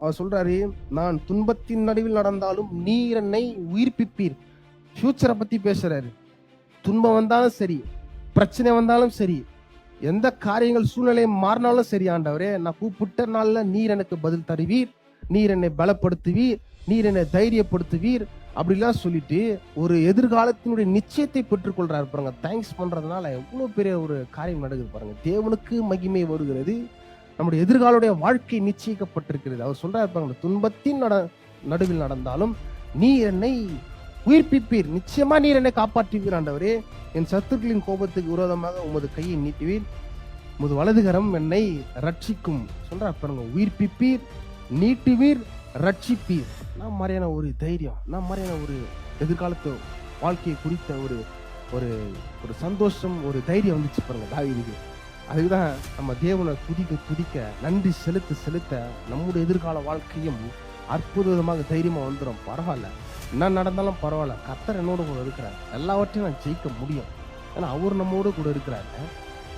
அவர் சொல்றாரு, நான் துன்பத்தின் நடுவில் நடந்தாலும் நீர் என்னை உயிர்ப்பிப்பீர். ஃபியூச்சரை பத்தி பேசுறாரு. துன்பம் வந்தாலும் சரி, பிரச்சனை வந்தாலும் சரி, எந்த காரியங்கள் சூழ்நிலை மாறினாலும் சரி, ஆண்டவரே நான் கூப்பிட்ட நாள்ல நீர் எனக்கு பதில் தருவீர், நீர் என்னை பலப்படுத்துவீர், நீர் என்னை தைரியப்படுத்துவீர் அப்படிலாம் சொல்லிட்டு ஒரு எதிர்காலத்தினுடைய நிச்சயத்தை பெற்றுக்கொள்றாரு பாருங்க. தேங்க்ஸ் பண்றதுனால எவ்வளவு பெரிய ஒரு காரியம் நடக்குது பாருங்க. தேவனுக்கு மகிமை வருகிறது. நம்முடைய எதிர்காலுடைய வாழ்க்கை நிச்சயிக்கப்பட்டிருக்கிறது. அவர் சொல்றாரு பாருங்க, துன்பத்தின் நடுவில் நடந்தாலும் நீ என்னை உயிர்ப்பிப்பீர், நிச்சயமா நீர் என்னை காப்பாற்றுவீர் ஆண்டவரே. என் சத்துருக்களின் கோபத்துக்கு விரோதமாக உமது கையை நீட்டுவீர், உமது வலதுகரம் என்னை ரட்சிக்கும் சொல்றாரு பாருங்க. உயிர்ப்பிப்பீர், நீட்டுவீர், ரட்சிப்பீர். நான் மாதிரியான ஒரு தைரியம், நான் மாதிரியான ஒரு எதிர்காலத்து வாழ்க்கையை குறித்த ஒரு ஒரு ஒரு சந்தோஷம், ஒரு தைரியம் வந்துச்சு பாருங்க தாவீதுக்கு. அதுக்குதான் நம்ம தேவனை துதிக்க நன்றி செலுத்த நம்முடைய எதிர்கால வாழ்க்கையும் அற்புதமாக தைரியமா வந்துடும். பரவாயில்ல, என்ன நடந்தாலும் பரவாயில்ல, கர்த்தர் என்னோட கூட இருக்கிறார், எல்லாவற்றையும் நான் ஜெயிக்க முடியும். ஏன்னா அவர் நம்மோடு கூட இருக்கிறாரு.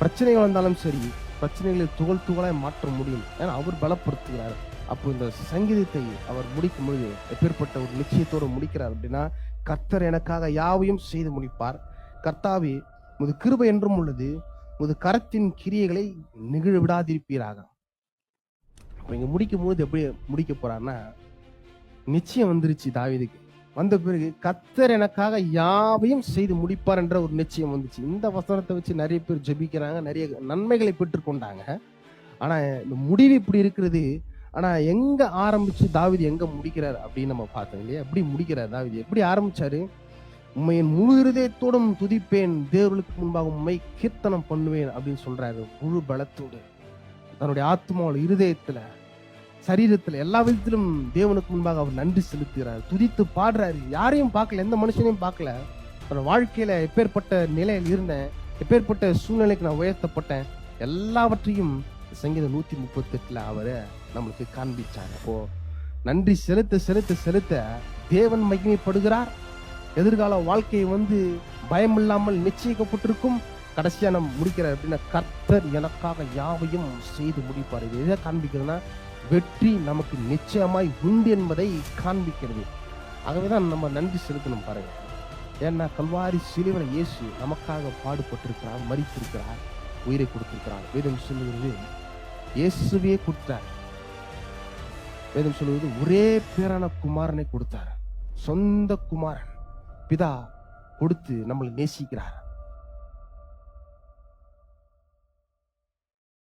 பிரச்சனைகள் வந்தாலும் சரி, பிரச்சனைகளை துகளாய் மாற்ற முடியும். ஏன்னா அவர் பலப்படுத்துகிறார். அப்போ இந்த சங்கீதத்தை அவர் முடிக்கும் பொழுது எப்பேற்பட்ட ஒரு நிச்சயத்தோடு முடிக்கிறார் அப்படின்னா, கர்த்தர் எனக்காக யாவையும் செய்து முடிப்பார், கர்த்தாவே உமது கிருபை என்றும் உள்ளது, உமது கரத்தின் கிரியைகளை நிகழ விடாதிருப்பீராக. அப்ப இங்க முடிக்கும் போது எப்படி முடிக்க போறாருன்னா, நிச்சயம் வந்துருச்சு தாவீதுக்கு. வந்த பிறகு கர்த்தர் எனக்காக யாவையும் செய்து முடிப்பார் என்ற ஒரு நிச்சயம் வந்துச்சு. இந்த வசனத்தை வச்சு நிறைய பேர் ஜெபிக்கிறாங்க, நிறைய நன்மைகளை பெற்றுக்கொண்டாங்க. ஆனா இந்த முடிவு இப்படி இருக்கிறது. ஆனா எங்க ஆரம்பிச்சு தாவீது எங்க முடிக்கிறார் அப்படின்னு நம்ம பார்த்தோம் இல்லையா? எப்படி முடிக்கிறார் தாவீது? எப்படி ஆரம்பிச்சாரு? உண்மையின் முழு இருதயத்தோடும் துதிப்பேன், தேவர்களுக்கு முன்பாக உண்மை கீர்த்தனம் பண்ணுவேன் அப்படின்னு சொல்றாரு. முழு பலத்தோடு தன்னுடைய ஆத்மாவோட, இருதயத்துல, சரீரத்துல, எல்லா விதத்திலும் தேவனுக்கு முன்பாக அவர் நன்றி செலுத்துகிறார், துதித்து பாடுறாரு. யாரையும் பார்க்கல, எந்த மனுஷனையும் பார்க்கல. தன் வாழ்க்கையில எப்பேற்பட்ட நிலையில் இருந்தேன், எப்பேற்பட்ட சூழ்நிலைக்கு நான் உயர்த்தப்பட்டேன், எல்லாவற்றையும் சங்கீதம் 138 அவரை நம்மளுக்கு காண்பிச்சாங்க. அப்போ நன்றி செலுத்த தேவன் மகிமைப்படுகிறார். எதிர்கால வாழ்க்கையை பயம் இல்லாமல் நிச்சயிக்கப்பட்டிருக்கும். கடைசியா நம்ம முடிக்கிறார் அப்படின்னா, கர்த்தர் எனக்காக யாவையும் செய்து முடிப்பார். இது எதை காண்பிக்கிறதுனா, வெற்றி நமக்கு நிச்சயமாய் உண்டு என்பதை காண்பிக்கிறது. ஆகவேதான் நம்ம நன்றி செலுத்தணும் பாருங்க. ஏன்னா கல்வாரி சிலுவையில இயேசு நமக்காக பாடுபட்டிருக்கிறார், மரித்திருக்கிறார், உயிரை கொடுத்திருக்கிறார். வேதம் சொல்லுகிறது இயேசுவே கொடுத்தார். வேதம் சொல்லுவது ஒரே பேரான குமாரனை கொடுத்தார். சொந்த குமாரன் பிதா கொடுத்து நம்மளை நேசிக்கிறார்.